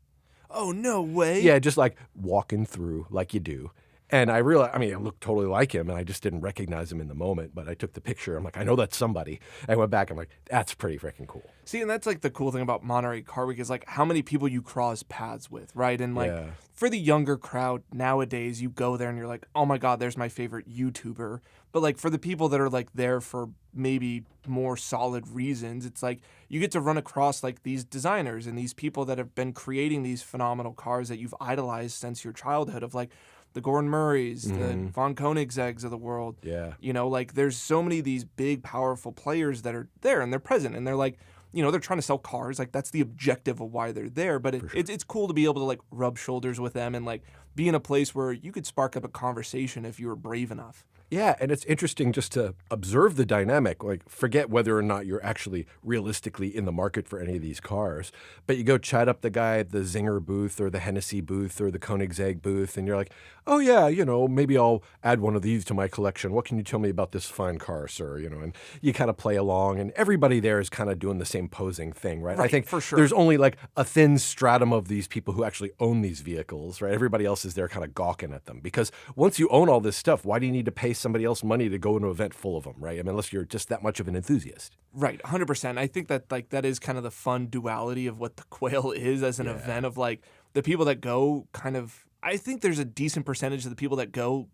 Oh, no way. Yeah, just like walking through like you do. And I realized, I mean, it looked totally like him, and I just didn't recognize him in the moment, but I took the picture. I'm like, I know that's somebody. I went back, I'm like, that's pretty freaking cool. See, and that's like the cool thing about Monterey Car Week is like how many people you cross paths with, right? And like for the younger crowd nowadays, you go there and you're like, oh my God, there's my favorite YouTuber. But like for the people that are like there for maybe more solid reasons, it's like you get to run across like these designers and these people that have been creating these phenomenal cars that you've idolized since your childhood of like, the Gordon Murrays, the Von Koenigsegg's of the world. Yeah. You know, like there's so many of these big, powerful players that are there and they're present and they're like, you know, they're trying to sell cars. Like that's the objective of why they're there. But it's cool to be able to like rub shoulders with them and like be in a place where you could spark up a conversation if you were brave enough. Yeah, and it's interesting just to observe the dynamic. Like, forget whether or not you're actually realistically in the market for any of these cars, but you go chat up the guy at the Zinger booth or the Hennessy booth or the Koenigsegg booth, and you're like, oh yeah, you know, maybe I'll add one of these to my collection. What can you tell me about this fine car, sir? You know, and you kind of play along, and everybody there is kind of doing the same posing thing, right? I think for sure. There's only like a thin stratum of these people who actually own these vehicles, right? Everybody else is there kind of gawking at them because once you own all this stuff, why do you need to pay somebody else money to go to an event full of them, right? I mean, unless you're just that much of an enthusiast. Right, 100%. I think that like that is kind of the fun duality of what the Quail is as an event of like the people that go kind of, I think there's a decent percentage of the people that go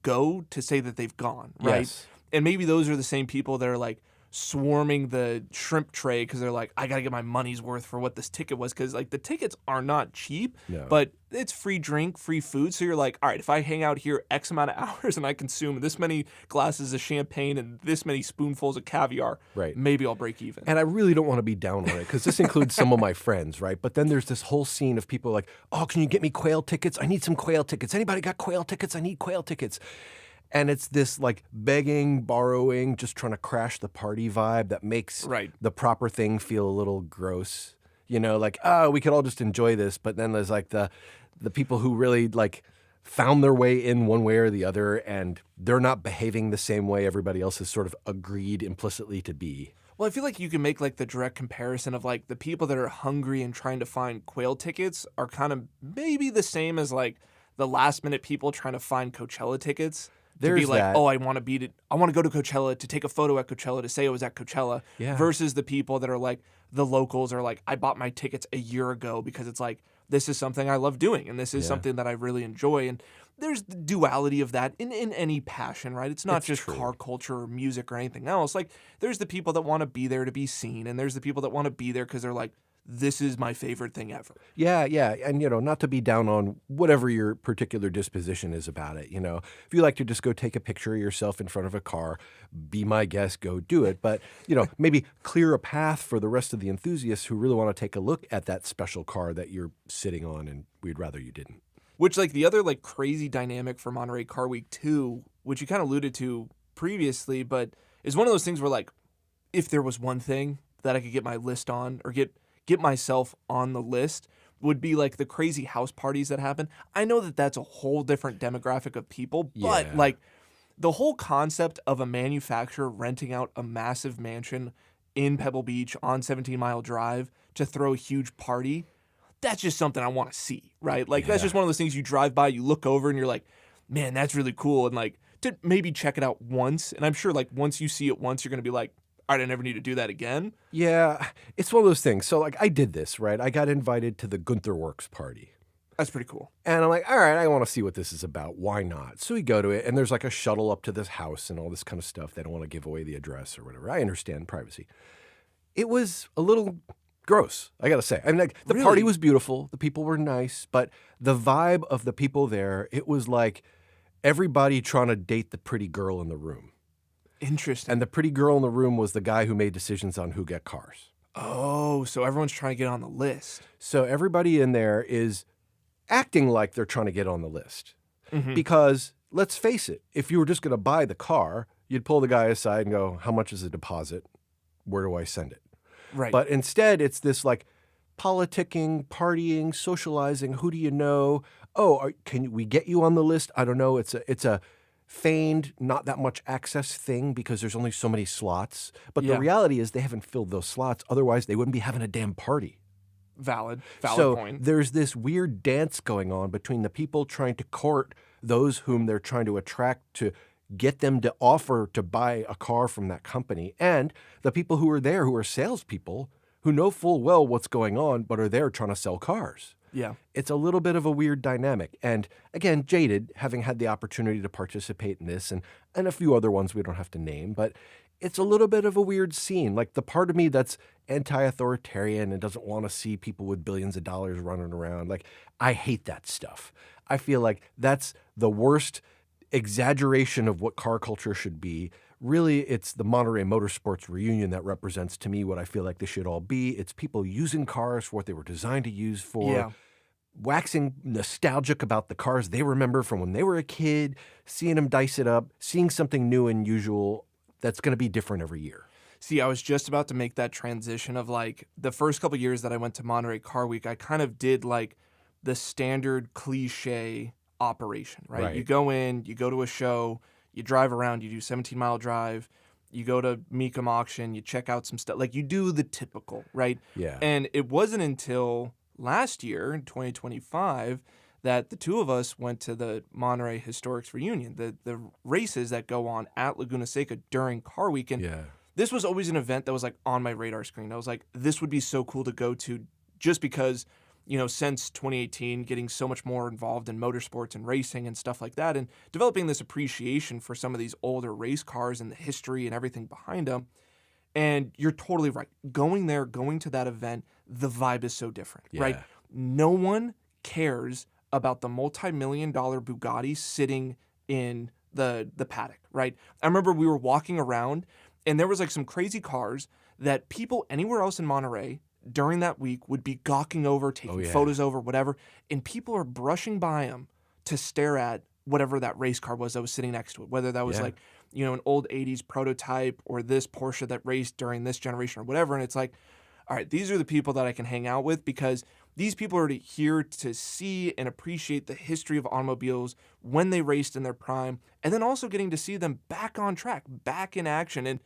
to say that they've gone, right? Yes. And maybe those are the same people that are like swarming the shrimp tray because they're like, I got to get my money's worth for what this ticket was because like the tickets are not cheap, but it's free drink, free food. So you're like, all right, if I hang out here X amount of hours and I consume this many glasses of champagne and this many spoonfuls of caviar, maybe I'll break even. And I really don't want to be down on it because this includes some of my friends, right? But then there's this whole scene of people like, oh, can you get me Quail tickets? I need some Quail tickets. Anybody got Quail tickets? I need Quail tickets. And it's this like begging, borrowing, just trying to crash the party vibe that makes the proper thing feel a little gross. You know, like, oh, we could all just enjoy this. But then there's like the people who really like found their way in one way or the other, and they're not behaving the same way everybody else has sort of agreed implicitly to be. Well, I feel like you can make like the direct comparison of like the people that are hungry and trying to find Quail tickets are kind of maybe the same as like the last minute people trying to find Coachella tickets. There's to be like, that. oh, I want to beat it. I want to go to Coachella to take a photo at Coachella to say I was at Coachella. Yeah. Versus the people that are like, the locals are like, I bought my tickets a year ago because it's like, this is something I love doing and this is something that I really enjoy. And there's the duality of that in any passion, right? It's not just true. car culture or music or anything else. Like, there's the people that want to be there to be seen, and there's the people that want to be there because they're like, this is my favorite thing ever. Yeah. And, you know, not to be down on whatever your particular disposition is about it. You know, if you like to just go take a picture of yourself in front of a car, be my guest, go do it. But, you know, maybe clear a path for the rest of the enthusiasts who really want to take a look at that special car that you're sitting on, and we'd rather you didn't. Which, like, the other, like, crazy dynamic for Monterey Car Week 2, which you kind of alluded to previously, but is one of those things where, like, if there was one thing that I could get my list on or get myself on the list, would be like the crazy house parties that happen. I know that that's a whole different demographic of people, but like the whole concept of a manufacturer renting out a massive mansion in Pebble Beach on 17 Mile Drive to throw a huge party, that's just something I want to see, right? Like that's just one of those things you drive by, you look over and you're like, man, that's really cool. And like to maybe check it out once. And I'm sure like once you see it once, you're going to be like, all right, I never need to do that again. Yeah, it's one of those things. So, like, I did this, right? I got invited to the Gunther Works party. That's pretty cool. And I'm like, all right, I want to see what this is about. Why not? So we go to it, and there's like a shuttle up to this house and all this kind of stuff. They don't want to give away the address or whatever. I understand privacy. It was a little gross, I got to say. I mean, like, the party was beautiful. The people were nice. But the vibe of the people there, it was like everybody trying to date the pretty girl in the room. Interesting. And the pretty girl in the room was the guy who made decisions on who get cars. Oh, so everyone's trying to get on the list. So everybody in there is acting like they're trying to get on the list. Mm-hmm. Because, let's face it, if you were just going to buy the car, you'd pull the guy aside and go, how much is the deposit? Where do I send it? Right. But instead, it's this like politicking, partying, socializing. Who do you know? Oh, can we get you on the list? I don't know. It's a feigned, not that much access thing because there's only so many slots. But the reality is they haven't filled those slots. Otherwise, they wouldn't be having a damn party. Valid so point. There's this weird dance going on between the people trying to court those whom they're trying to attract to get them to offer to buy a car from that company, and the people who are there who are salespeople who know full well what's going on but are there trying to sell cars. Yeah. It's a little bit of a weird dynamic. And again, jaded, having had the opportunity to participate in this and a few other ones we don't have to name, but it's a little bit of a weird scene. Like the part of me that's anti-authoritarian and doesn't want to see people with billions of dollars running around, like I hate that stuff. I feel like that's the worst exaggeration of what car culture should be. Really, it's the Monterey Motorsports reunion that represents to me what I feel like they should all be. It's people using cars for what they were designed to use for, waxing nostalgic about the cars they remember from when they were a kid, seeing them dice it up, seeing something new and usual that's going to be different every year. See, I was just about to make that transition of like the first couple years that I went to Monterey Car Week, I kind of did like the standard cliche operation, right? You go in, you go to a show, you drive around, you do 17-mile drive, you go to Mecum auction, you check out some stuff. Like you do the typical, right? Yeah. And it wasn't until last year in 2025 that the two of us went to the Monterey Historics reunion, the races that go on at Laguna Seca during Car Week. And this was always an event that was like on my radar screen. I was like, this would be so cool to go to just because, you know, since 2018, getting so much more involved in motorsports and racing and stuff like that and developing this appreciation for some of these older race cars and the history and everything behind them. And you're totally right. Going there, going to that event, the vibe is so different, right? No one cares about the multi-million-dollar Bugatti sitting in the paddock, right? I remember we were walking around and there was like some crazy cars that people anywhere else in Monterey during that week would be gawking over, taking photos over, whatever. And people are brushing by them to stare at whatever that race car was that was sitting next to it, whether that was like, you know, an old 80s prototype or this Porsche that raced during this generation or whatever. And it's like, all right, these are the people that I can hang out with because these people are here to see and appreciate the history of automobiles when they raced in their prime, and then also getting to see them back on track, back in action, and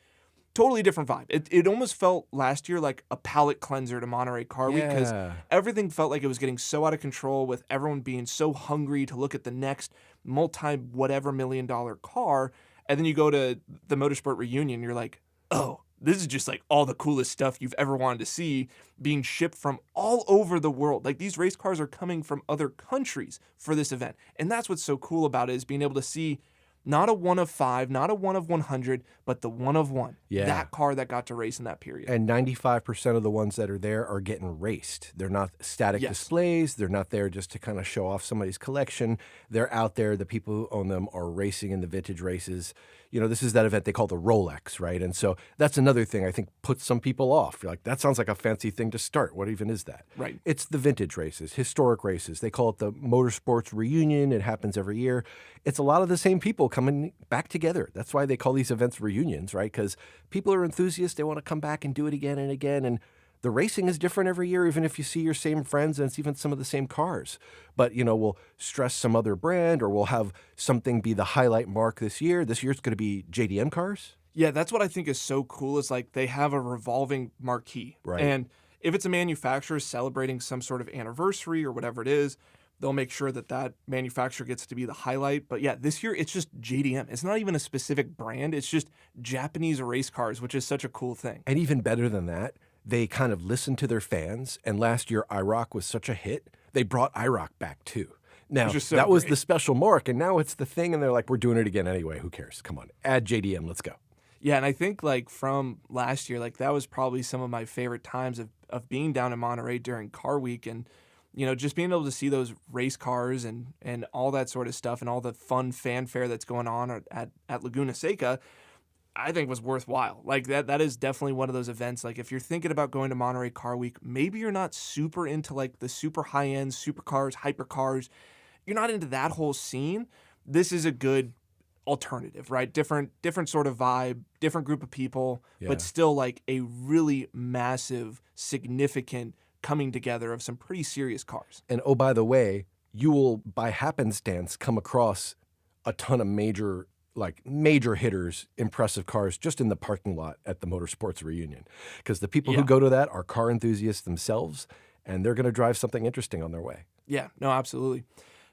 totally different vibe. It almost felt last year like a palate cleanser to Monterey Car Week because everything felt like it was getting so out of control with everyone being so hungry to look at the next multi-whatever million-dollar car, and then you go to the Motorsport reunion, you're like, oh, this is just like all the coolest stuff you've ever wanted to see being shipped from all over the world. Like these race cars are coming from other countries for this event. And that's what's so cool about it is being able to see not a 1 of 5, not a 1 of 100, but the 1 of 1. Yeah. That car that got to race in that period. And 95% of the ones that are there are getting raced. They're not static displays. They're not there just to kind of show off somebody's collection. They're out there. The people who own them are racing in the vintage races. You know, this is that event they call the Rolex, right? And so that's another thing I think puts some people off. You're like, that sounds like a fancy thing to start. What even is that? Right. It's the vintage races, historic races. They call it the Motorsports Reunion. It happens every year. It's a lot of the same people coming back together. That's why they call these events reunions, right? Because people are enthusiasts. They want to come back and do it again and again. And the racing is different every year, even if you see your same friends and it's even some of the same cars. But, you know, we'll stress some other brand or we'll have something be the highlight mark this year. This year's going to be JDM cars. Yeah, that's what I think is so cool is like they have a revolving marquee. Right. And if it's a manufacturer celebrating some sort of anniversary or whatever it is, they'll make sure that that manufacturer gets to be the highlight. But yeah, this year it's just JDM. It's not even a specific brand. It's just Japanese race cars, which is such a cool thing. And even better than that, they kind of listened to their fans. And last year, IROC was such a hit, they brought IROC back too. Now, that was the special mark, and now it's the thing, and they're like, we're doing it again anyway. Who cares? Come on, add JDM. Let's go. Yeah, and I think like from last year, like that was probably some of my favorite times of being down in Monterey during Car Week and, you know, just being able to see those race cars and all that sort of stuff and all the fun fanfare that's going on at Laguna Seca, I think was worthwhile. Like that is definitely one of those events. Like if you're thinking about going to Monterey Car Week, maybe you're not super into like the super high-end supercars, hypercars. You're not into that whole scene. This is a good alternative, right? Different sort of vibe, different group of people, but still like a really massive, significant coming together of some pretty serious cars. And oh, by the way, you will, by happenstance, come across a ton of major hitters, impressive cars just in the parking lot at the Motorsports Reunion. Because the people who go to that are car enthusiasts themselves, and they're going to drive something interesting on their way. Yeah, no, absolutely.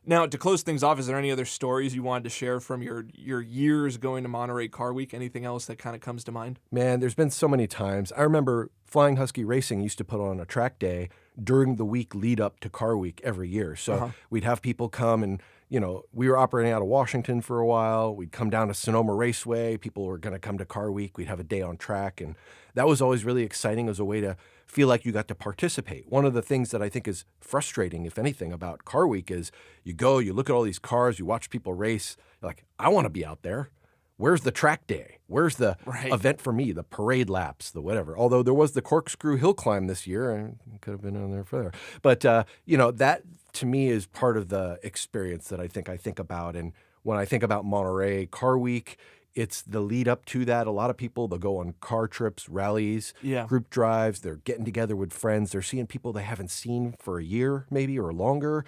Now, to close things off, is there any other stories you wanted to share from your years going to Monterey Car Week? Anything else that kind of comes to mind? Man, there's been so many times. I remember Flying Husky Racing used to put on a track day during the week lead up to Car Week every year. So we'd have people come and, we were operating out of Washington for a while. We'd come down to Sonoma Raceway. People were going to come to Car Week. We'd have a day on track. And that was always really exciting as a way to feel like you got to participate. One of the things that I think is frustrating, if anything, about Car Week is you go, you look at all these cars, you watch people race. You're like, I want to be out there. Where's the track day? Where's the event for me, the parade laps, the whatever? Although there was the corkscrew hill climb this year, and could have been on there further. But, that to me is part of the experience that I think about. And when I think about Monterey Car Week, it's the lead up to that. A lot of people, they'll go on car trips, rallies, group drives. They're getting together with friends. They're seeing people they haven't seen for a year maybe or longer.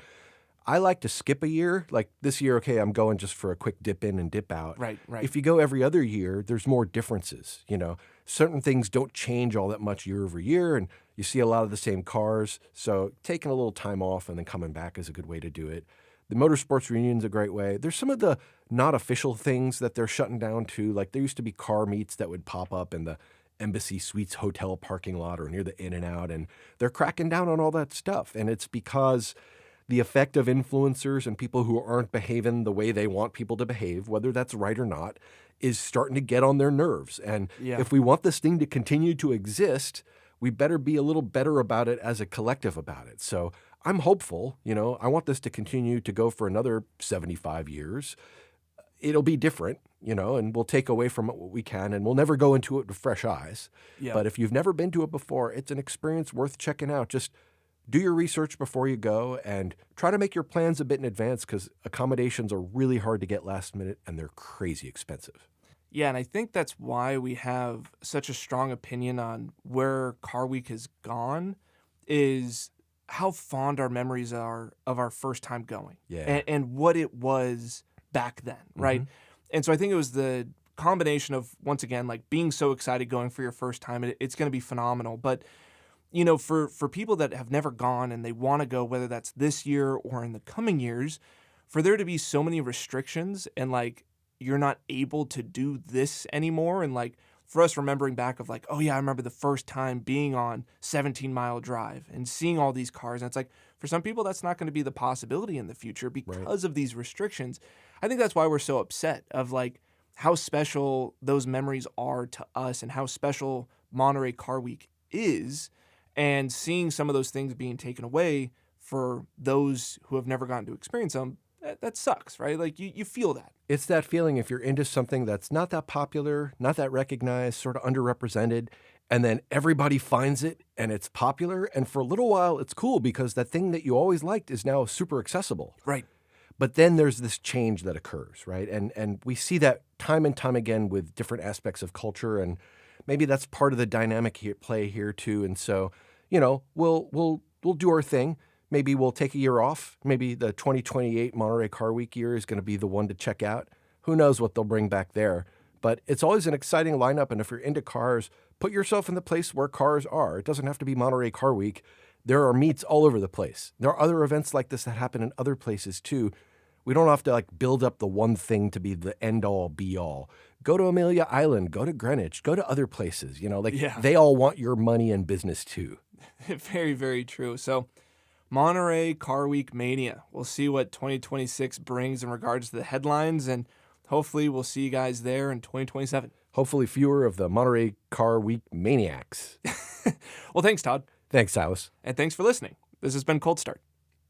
I like to skip a year. Like this year, okay, I'm going just for a quick dip in and dip out. Right. If you go every other year, there's more differences. Certain things don't change all that much year over year, and you see a lot of the same cars. So taking a little time off and then coming back is a good way to do it. The Motorsports Reunion's a great way. There's some of the not official things that they're shutting down too. Like there used to be car meets that would pop up in the Embassy Suites hotel parking lot or near the In-N-Out, and they're cracking down on all that stuff. And it's because the effect of influencers and people who aren't behaving the way they want people to behave, whether that's right or not, is starting to get on their nerves. And if we want this thing to continue to exist, we better be a little better about it as a collective about it. So I'm hopeful, I want this to continue to go for another 75 years. It'll be different, and we'll take away from it what we can, and we'll never go into it with fresh eyes. But if you've never been to it before, it's an experience worth checking out. Just do your research before you go and try to make your plans a bit in advance because accommodations are really hard to get last minute and they're crazy expensive. Yeah, and I think that's why we have such a strong opinion on where Car Week has gone is how fond our memories are of our first time going and what it was back then, right? And so I think it was the combination of, once again, like being so excited going for your first time. It's going to be phenomenal. But for people that have never gone and they want to go, whether that's this year or in the coming years, for there to be so many restrictions and like you're not able to do this anymore, and like for us remembering back of like, oh yeah, I remember the first time being on 17 Mile Drive and seeing all these cars, and it's like for some people that's not going to be the possibility in the future because of these restrictions. I think that's why we're so upset of like how special those memories are to us and how special Monterey Car Week is. And seeing some of those things being taken away for those who have never gotten to experience them, that sucks, right? Like you feel that. It's that feeling if you're into something that's not that popular, not that recognized, sort of underrepresented, and then everybody finds it and it's popular. And for a little while, it's cool because that thing that you always liked is now super accessible. Right. But then there's this change that occurs, right? And we see that time and time again with different aspects of culture, and maybe that's part of the dynamic play here too. And so, we'll do our thing. Maybe we'll take a year off. Maybe the 2028 Monterey Car Week year is going to be the one to check out. Who knows what they'll bring back there? But it's always an exciting lineup. And if you're into cars, put yourself in the place where cars are. It doesn't have to be Monterey Car Week. There are meets all over the place. There are other events like this that happen in other places too. We don't have to like build up the one thing to be the end all be all. Go to Amelia Island, go to Greenwich, go to other places. They all want your money and business too. Very, very true. So Monterey Car Week Mania. We'll see what 2026 brings in regards to the headlines, and hopefully we'll see you guys there in 2027. Hopefully fewer of the Monterey Car Week maniacs. Well, thanks, Todd. Thanks, Sylas. And thanks for listening. This has been Cold Start.